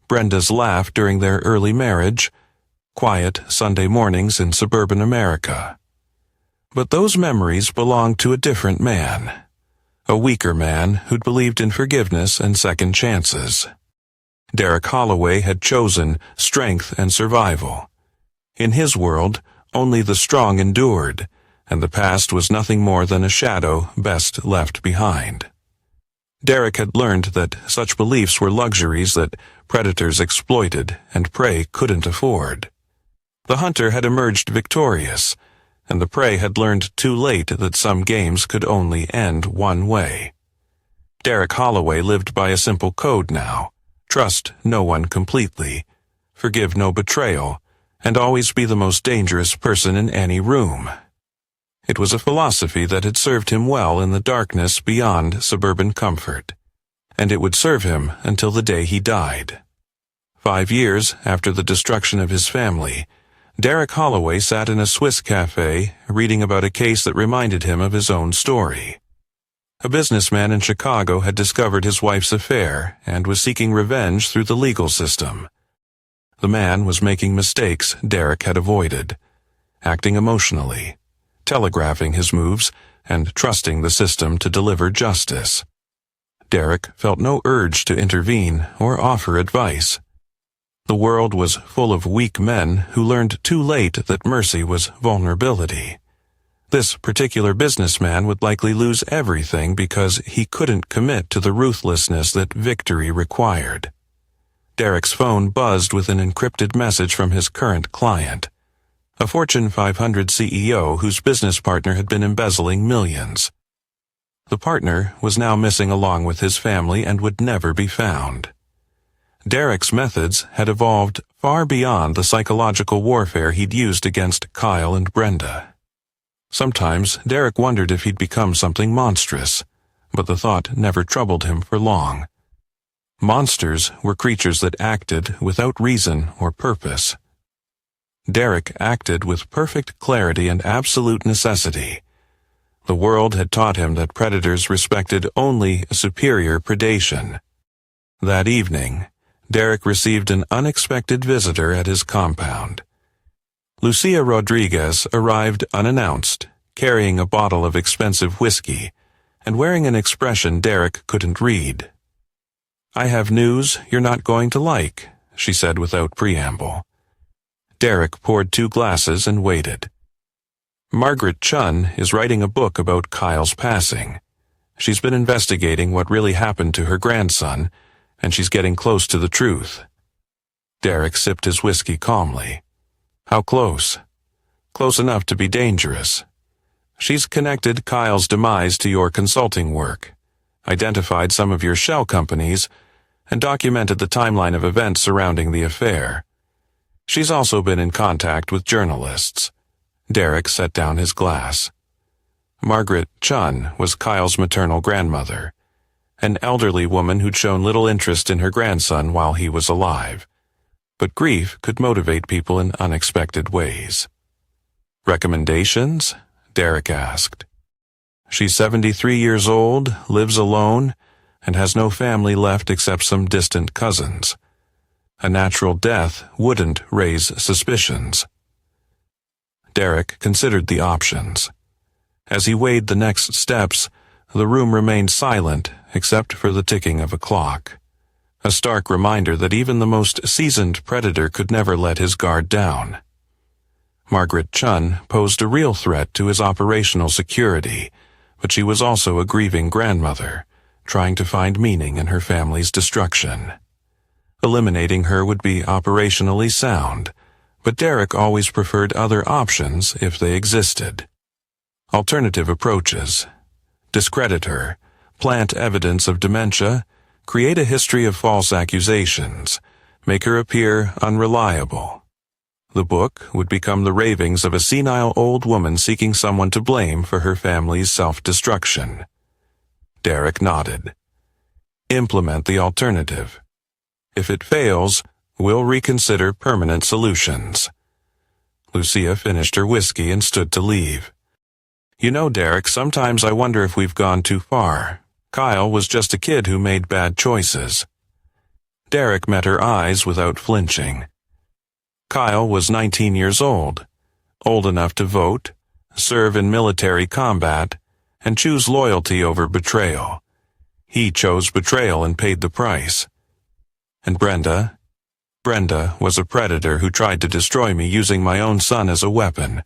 Brenda's laugh during their early marriage, quiet Sunday mornings in suburban America. But those memories belonged to a different man, a weaker man who'd believed in forgiveness and second chances. Derek Holloway had chosen strength and survival. In his world, only the strong endured, and the past was nothing more than a shadow best left behind. Derek had learned that such beliefs were luxuries that predators exploited and prey couldn't afford. The hunter had emerged victorious, and the prey had learned too late that some games could only end one way. Derek Holloway lived by a simple code now: trust no one completely, forgive no betrayal, and always be the most dangerous person in any room. It was a philosophy that had served him well in the darkness beyond suburban comfort, and it would serve him until the day he died. 5 years after the destruction of his family, Derek Holloway sat in a Swiss cafe reading about a case that reminded him of his own story. A businessman in Chicago had discovered his wife's affair and was seeking revenge through the legal system. The man was making mistakes Derek had avoided, acting emotionally, telegraphing his moves, and trusting the system to deliver justice. Derek felt no urge to intervene or offer advice. The world was full of weak men who learned too late that mercy was vulnerability. This particular businessman would likely lose everything because he couldn't commit to the ruthlessness that victory required. Derek's phone buzzed with an encrypted message from his current client, a Fortune 500 CEO whose business partner had been embezzling millions. The partner was now missing along with his family and would never be found. Derek's methods had evolved far beyond the psychological warfare he'd used against Kyle and Brenda. Sometimes Derek wondered if he'd become something monstrous, but the thought never troubled him for long. Monsters were creatures that acted without reason or purpose. Derek acted with perfect clarity and absolute necessity. The world had taught him that predators respected only superior predation. That evening, Derek received an unexpected visitor at his compound. Lucia Rodriguez arrived unannounced, carrying a bottle of expensive whiskey, and wearing an expression Derek couldn't read. "I have news you're not going to like," she said without preamble. Derek poured 2 glasses and waited. "Margaret Chun is writing a book about Kyle's passing. She's been investigating what really happened to her grandson, and she's getting close to the truth." Derek sipped his whiskey calmly. "How close?" "Close enough to be dangerous. She's connected Kyle's demise to your consulting work, identified some of your shell companies, and documented the timeline of events surrounding the affair. She's also been in contact with journalists." Derek set down his glass. Margaret Chun was Kyle's maternal grandmother, an elderly woman who'd shown little interest in her grandson while he was alive. But grief could motivate people in unexpected ways. "Recommendations?" Derek asked. "She's 73 years old, lives alone, and has no family left except some distant cousins. A natural death wouldn't raise suspicions." Derek considered the options. As he weighed the next steps, the room remained silent except for the ticking of a clock. A stark reminder that even the most seasoned predator could never let his guard down. Margaret Chun posed a real threat to his operational security, but she was also a grieving grandmother, trying to find meaning in her family's destruction. Eliminating her would be operationally sound, but Derek always preferred other options if they existed. Alternative approaches: discredit her, plant evidence of dementia, create a history of false accusations, make her appear unreliable. The book would become the ravings of a senile old woman seeking someone to blame for her family's self-destruction. Derek nodded. "Implement the alternative. If it fails, we'll reconsider permanent solutions." Lucia finished her whiskey and stood to leave. "You know, Derek, sometimes I wonder if we've gone too far. Kyle was just a kid who made bad choices." Derek met her eyes without flinching. Kyle was 19 years old enough to vote, serve in military combat, and choose loyalty over betrayal. He chose betrayal and paid the price. And Brenda was a predator who tried to destroy me using my own son as a weapon.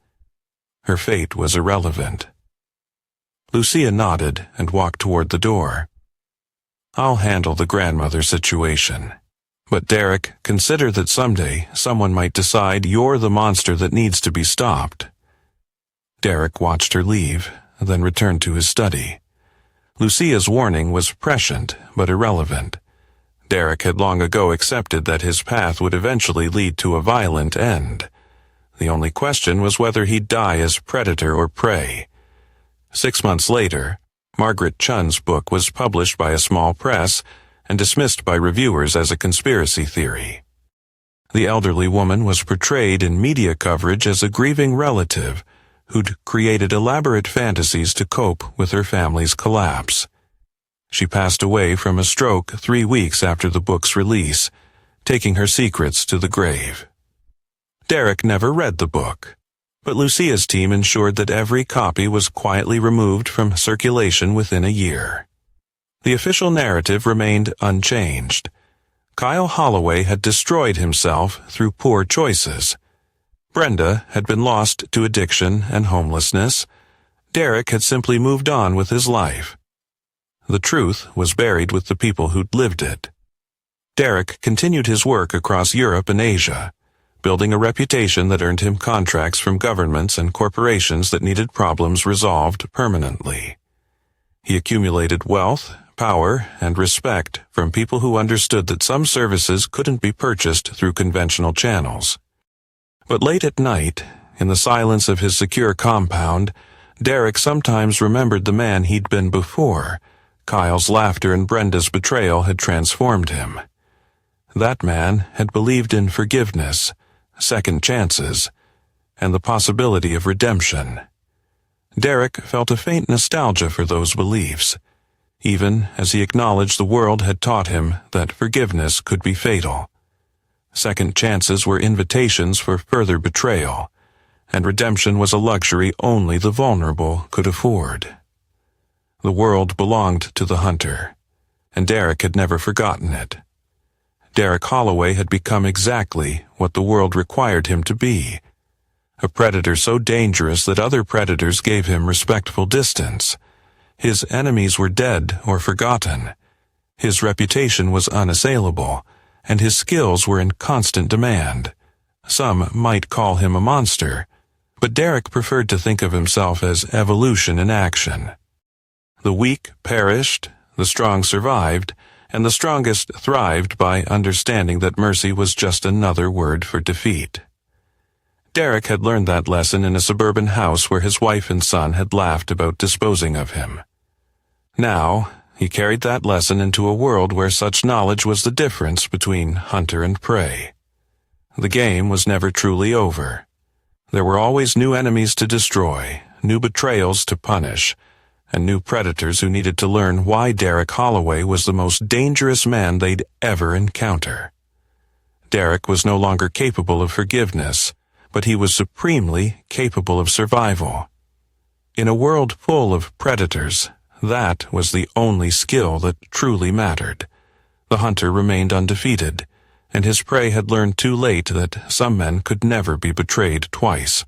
Her fate was irrelevant. Lucia nodded and walked toward the door. "I'll handle the grandmother situation. But Derek, consider that someday someone might decide you're the monster that needs to be stopped." Derek watched her leave, then returned to his study. Lucia's warning was prescient but irrelevant. Derek had long ago accepted that his path would eventually lead to a violent end. The only question was whether he'd die as predator or prey. 6 months later, Margaret Chun's book was published by a small press and dismissed by reviewers as a conspiracy theory. The elderly woman was portrayed in media coverage as a grieving relative who'd created elaborate fantasies to cope with her family's collapse. She passed away from a stroke 3 weeks after the book's release, taking her secrets to the grave. Derek never read the book, but Lucia's team ensured that every copy was quietly removed from circulation within a year. The official narrative remained unchanged. Kyle Holloway had destroyed himself through poor choices. Brenda had been lost to addiction and homelessness, Derek had simply moved on with his life. The truth was buried with the people who'd lived it. Derek continued his work across Europe and Asia, building a reputation that earned him contracts from governments and corporations that needed problems resolved permanently. He accumulated wealth, power, and respect from people who understood that some services couldn't be purchased through conventional channels. But late at night, in the silence of his secure compound, Derek sometimes remembered the man he'd been before. Kyle's laughter and Brenda's betrayal had transformed him. That man had believed in forgiveness, second chances, and the possibility of redemption. Derek felt a faint nostalgia for those beliefs, even as he acknowledged the world had taught him that forgiveness could be fatal. Second chances were invitations for further betrayal, and redemption was a luxury only the vulnerable could afford. The world belonged to the hunter, and Derek had never forgotten it. Derek Holloway had become exactly what the world required him to be, a predator so dangerous that other predators gave him respectful distance. His enemies were dead or forgotten. His reputation was unassailable, and his skills were in constant demand. Some might call him a monster, but Derek preferred to think of himself as evolution in action. The weak perished, the strong survived, and the strongest thrived by understanding that mercy was just another word for defeat. Derek had learned that lesson in a suburban house where his wife and son had laughed about disposing of him. Now, he carried that lesson into a world where such knowledge was the difference between hunter and prey. The game was never truly over. There were always new enemies to destroy, new betrayals to punish, and new predators who needed to learn why Derek Holloway was the most dangerous man they'd ever encounter. Derek was no longer capable of forgiveness, but he was supremely capable of survival. In a world full of predators, that was the only skill that truly mattered. The hunter remained undefeated, and his prey had learned too late that some men could never be betrayed twice.